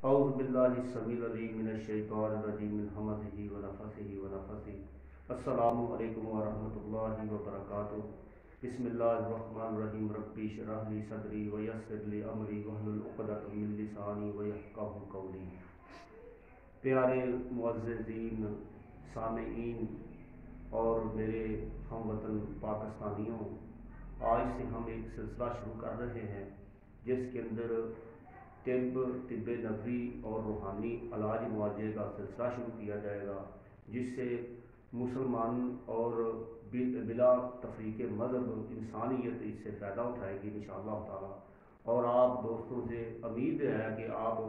اعوذ باللہ السمیع العلیم من الشیطان الرجیم من ہمزہ ونفثہ ونفثہ۔ السلام علیکم ورحمۃ اللہ وبرکاتہ۔ بسم اللہ الرحمن الرحیم۔ ربی اشرح لی صدری ویسر لی امری واحلل عقدۃ من لسانی یفقہوا قولی۔ پیارے معززین سامعین اور میرے ہم وطن پاکستانیوں، آج سے ہم ایک سلسلہ شروع کر رہے ہیں جس کے اندر طب نبوی اور روحانی علاج معالجے کا سلسلہ شروع کیا جائے گا، جس سے مسلمان اور بلا تفریق مذہب انسانیت اس سے فائدہ اٹھائے گی انشاءاللہ تعالی۔ اور آپ دوستوں سے امید ہے کہ آپ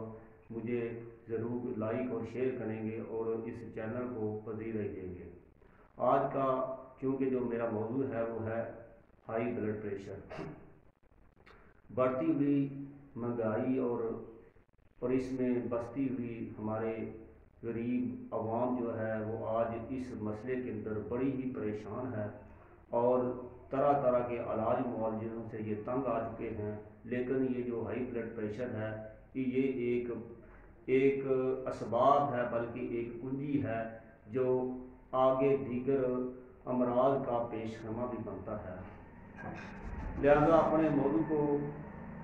مجھے ضرور لائک اور شیئر کریں گے اور اس چینل کو پذیرائی دیں گے۔ آج کا چونکہ جو میرا موضوع ہے وہ ہے ہائی بلڈ پریشر۔ بڑھتی ہوئی مہنگائی اور اس میں بستی ہوئی ہمارے غریب عوام جو ہے وہ آج اس مسئلے کے اندر بڑی ہی پریشان ہے اور طرح طرح کے علاج معالجوں سے یہ تنگ آ چکے ہیں۔ لیکن یہ جو ہائی بلڈ پریشر ہے یہ ایک اسباب ہے، بلکہ ایک کنجی ہے جو آگے دیگر امراض کا پیش خیمہ بھی بنتا ہے۔ لہذا اپنے موضوع کو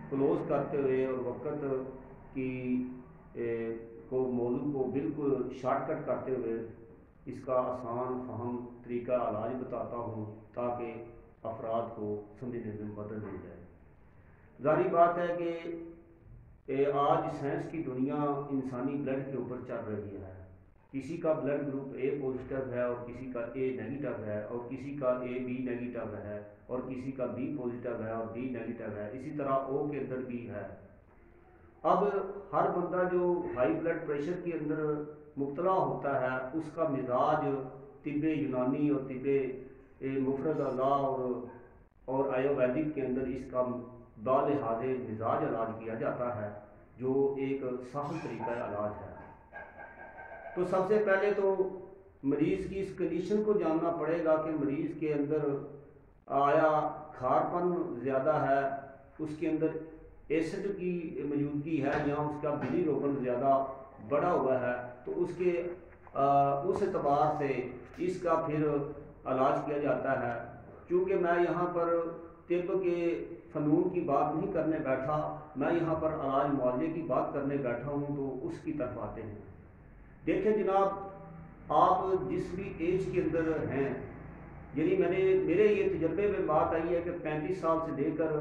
کلوز کرتے ہوئے اور وقت موضوع کو بالکل شارٹ کٹ کرتے ہوئے اس کا آسان فہم طریقہ علاج بتاتا ہوں تاکہ افراد کو سمجھنے میں مدد مل جائے۔ ظاہری بات ہے کہ آج سائنس کی دنیا انسانی بلڈ کے اوپر چل رہی ہے۔ کسی کا بلڈ گروپ اے پازیٹیو ہے اور کسی کا اے نیگیٹو ہے، اور کسی کا اے بی نیگیٹو ہے، اور کسی کا بی پازیٹیو ہے اور بی نیگیٹو ہے، اسی طرح او کے اندر بھی ہے۔ اب ہر بندہ جو ہائی بلڈ پریشر کے اندر مبتلا ہوتا ہے اس کا مزاج طب یونانی اور طب مفرد اللہ اور آیورویدک کے اندر اس کا بالحاظ مزاج علاج کیا جاتا ہے، جو ایک سہل طریقہ علاج ہے۔ تو سب سے پہلے تو مریض کی اس کنڈیشن کو جاننا پڑے گا کہ مریض کے اندر آیا کھارپن زیادہ ہے، اس کے اندر ایسڈ کی موجودگی ہے یا اس کا بلی روبن زیادہ بڑا ہوا ہے، تو اس اعتبار سے اس کا پھر علاج کیا جاتا ہے۔ چونکہ میں یہاں پر طب کے فنون کی بات نہیں کرنے بیٹھا، میں یہاں پر علاج معالجے کی بات کرنے بیٹھا ہوں، تو اس کی طرف آتے ہیں۔ دیکھیں جناب، آپ جس بھی ایج کے اندر ہیں، یعنی میرے یہ تجربے میں بات آئی ہے کہ 35 سال سے لے کر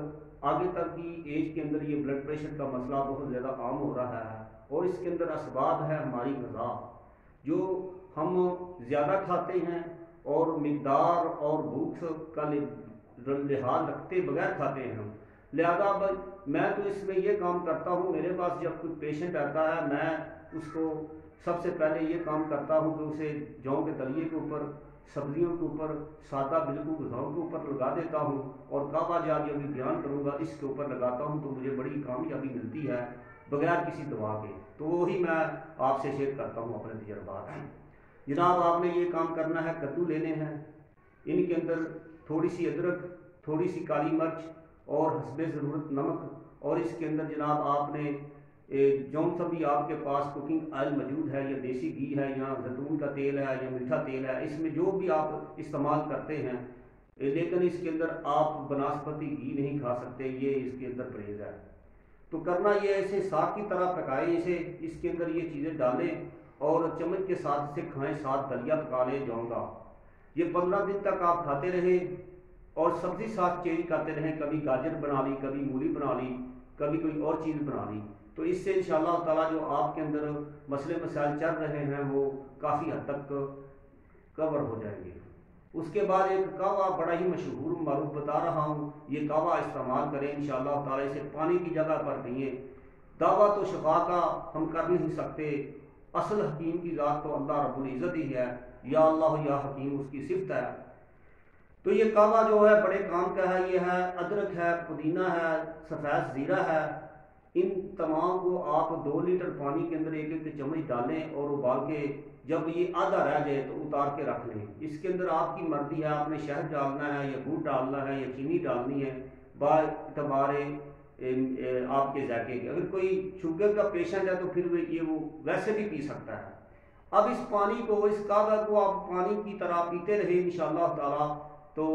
آگے تک کی ایج کے اندر یہ بلڈ پریشر کا مسئلہ بہت زیادہ عام ہو رہا ہے، اور اس کے اندر اسباب ہے ہماری غذا جو ہم زیادہ کھاتے ہیں اور مقدار اور بھوک کا لحاظ رکھتے بغیر کھاتے ہیں ہم۔ لہذا میں تو اس میں یہ کام کرتا ہوں، میرے پاس جب کوئی پیشنٹ آتا ہے میں اس کو سب سے پہلے یہ کام کرتا ہوں کہ اسے جوں کے دلیے کے اوپر، سبزیوں کے اوپر، سادہ بالکل غذاؤں کے اوپر لگا دیتا ہوں، اور کعبہ جا جو بھی بیان کروں گا اس کے اوپر لگاتا ہوں، تو مجھے بڑی کامیابی ملتی ہے بغیر کسی دوا کے۔ تو وہی میں آپ سے شیئر کرتا ہوں اپنے تجربات۔ جناب، آپ نے یہ کام کرنا ہے، کدو لینے ہیں، ان کے اندر تھوڑی سی ادرک، تھوڑی سی کالی مرچ اور حسب ضرورت نمک، اور اس کے اندر جناب آپ نے جون سا بھی آپ کے پاس کوکنگ آئل موجود ہے، یا دیسی گھی ہے، یا زیتون کا تیل ہے، یا میٹھا تیل ہے، اس میں جو بھی آپ استعمال کرتے ہیں، لیکن اس کے اندر آپ بناسپتی گھی نہیں کھا سکتے، یہ اس کے اندر پرہیز ہے۔ تو کرنا یہ ایسے ساگ کی طرح پکائیں اسے، اس کے اندر یہ چیزیں ڈالیں اور چمچ کے ساتھ اسے کھائیں، ساتھ دلیا پکا لیں جون کا۔ یہ 15 دن تک آپ کھاتے رہیں اور سبزی ساتھ چینج کرتے رہیں، کبھی گاجر بنا لی، کبھی مولی بنا لی، کبھی کوئی اور چیز بنا لی، تو اس سے انشاءاللہ تعالیٰ جو آپ کے اندر مسئلے مسائل چل رہے ہیں وہ کافی حد تک کور ہو جائیں گے۔ اس کے بعد ایک کعوہ بڑا ہی مشہور معروف بتا رہا ہوں، یہ کعوہ استعمال کریں انشاءاللہ تعالیٰ، اسے پانی کی جگہ پر پئیں۔ دعویٰ تو شفا کا ہم کر نہیں سکتے، اصل حکیم کی ذات تو اللہ رب العزت ہی ہے، یا اللہ یا حکیم اس کی صفت ہے۔ تو یہ کعوہ جو ہے بڑے کام کا ہے، یہ ہے ادرک ہے، پودینہ ہے، سفید زیرہ ہے، ان تمام کو آپ 2 لیٹر پانی کے اندر ایک ایک چمچ ڈالیں اور ابال کے جب یہ آدھا رہ جائے تو اتار کے رکھ لیں۔ اس کے اندر آپ کی مرضی ہے، آپ نے شہد ڈالنا ہے یا گڑ ڈالنا ہے یا چینی ڈالنی ہے، با اعتبار آپ کے ذائقے کے. اگر کوئی شوگر کا پیشنٹ ہے تو پھر وہ ویسے بھی پی سکتا ہے. اب اس پانی کو، اس کعبہ کو آپ پانی کی طرح پیتے رہے انشاءاللہ تعالی، تو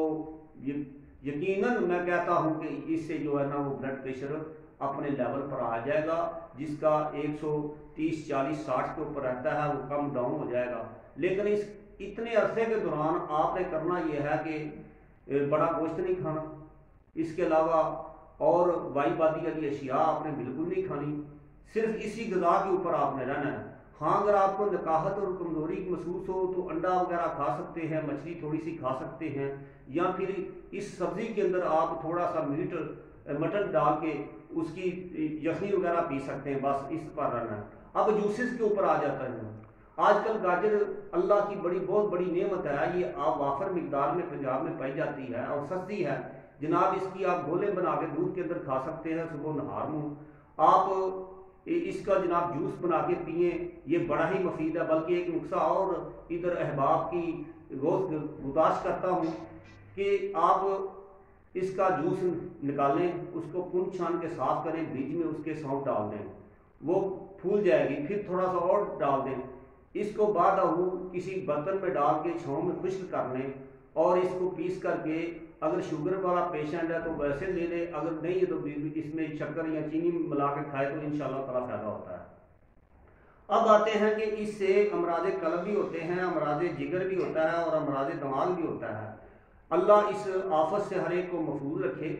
یقیناً میں کہتا ہوں کہ اس سے جو ہے نا وہ بلڈ پریشر اپنے لیول پر آ جائے گا، جس کا 130 40 60 کے اوپر رہتا ہے وہ کم ڈاؤن ہو جائے گا. لیکن اس اتنے عرصے کے دوران آپ نے کرنا یہ ہے کہ بڑا گوشت نہیں کھانا، اس کے علاوہ اور وائی بادی والی اشیاء آپ نے بالکل نہیں کھانی، صرف اسی غذا کے اوپر آپ نے رہنا ہے. ہاں اگر آپ کو نکاحت اور کمزوری محسوس ہو تو انڈا وغیرہ کھا سکتے ہیں، مچھلی تھوڑی سی کھا سکتے ہیں، یا پھر اس سبزی کے اندر آپ تھوڑا سا میٹ مٹن ڈال کے اس کی یخنی وغیرہ پی سکتے ہیں، بس اس پر رہنا ہے. اب جوسز کے اوپر آ جاتا ہے. آج کل گاجر اللہ کی بہت بڑی نعمت ہے، یہ آپ وافر مقدار میں پنجاب میں پائی جاتی ہے اور سستی ہے جناب. اس کی آپ گولے بنا کے دودھ کے اندر کھا سکتے ہیں صبح نہار منہ. آپ اس کا جناب جوس بنا کے پئیں، یہ بڑا ہی مفید ہے. بلکہ ایک نقصہ اور ادھر احباب کی گزارش کرتا ہوں کہ آپ اس کا جوس نکالیں، اس کو کن چھان کے صاف کریں، بیج میں اس کے سونف ڈال دیں، وہ پھول جائے گی، پھر تھوڑا سا اور ڈال دیں. اس کو بعد کسی برتن میں ڈال کے چھاؤں میں خشک کر لیں اور اس کو پیس کر کے اگر شوگر والا پیشنٹ ہے تو ویسے لے لے، اگر نہیں ہے تو اس میں شکر یا چینی ملا کے کھائے تو انشاءاللہ تعالیٰ فائدہ ہوتا ہے. اب آتے ہیں کہ اس سے امراض قلب بھی ہوتے ہیں، امراض جگر بھی ہوتا ہے اور امراض دماغ بھی ہوتا ہے. اللہ اس آفت سے ہر ایک کو محفوظ رکھے.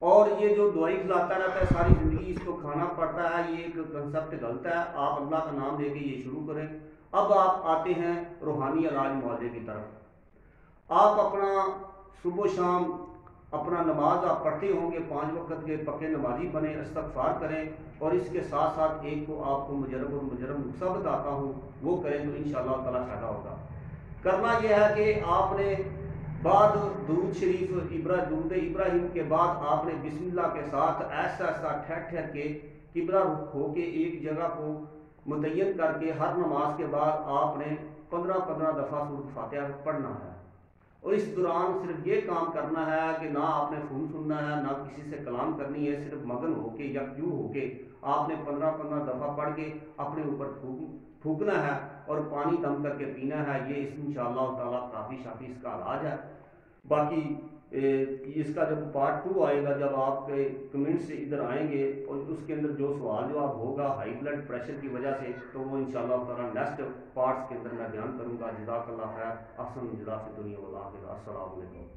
اور یہ جو دوائی کھلاتا رہتا ہے ساری زندگی، اس کو کھانا پڑتا ہے، یہ ایک کنسپٹ غلط ہے. آپ اللہ کا نام لے کے یہ شروع کریں. اب آپ آتے ہیں روحانی علاج معالجے کی طرف. آپ اپنا صبح و شام اپنا نماز آپ پڑھتے ہوں گے، 5 وقت کے پکے نمازی بنیں، استغفار کریں، اور اس کے ساتھ ساتھ ایک کو آپ کو مجرب اور مجرب نسخہ بتاتا ہوں، وہ کریں تو انشاءاللہ تعالیٰ فائدہ ہوگا. کرنا یہ ہے کہ آپ نے بعد درود شریف درود ابراہیم کے بعد آپ نے بسم اللہ کے ساتھ ایسا ایسا ٹھہر ٹھہر کے قبلہ رخ ہو کے ایک جگہ کو متعین کر کے ہر نماز کے بعد آپ نے 15 دفعہ سورۃ فاتحہ پڑھنا ہے. اور اس دوران صرف یہ کام کرنا ہے کہ نہ آپ نے فون سننا ہے، نہ کسی سے کلام کرنی ہے، صرف مگن ہو کے یکجو ہو کے آپ نے 15 دفعہ پڑھ کے اپنے اوپر پھونکنا ہے اور پانی دم کر کے پینا ہے. یہ انشاءاللہ تعالیٰ کافی شافی اس کا علاج ہے. باقی اس کا جب پارٹ 2 آئے گا، جب آپ کے کمنٹ سے ادھر آئیں گے اور اس کے اندر جو سوال جواب ہوگا ہائی بلڈ پریشر کی وجہ سے، تو وہ انشاءاللہ تعالیٰ نیکسٹ پارٹس کے اندر میں بیان کروں گا. جزاک اللہ خیر. احسن جزاک دنیا والآخرہ. السلام علیکم.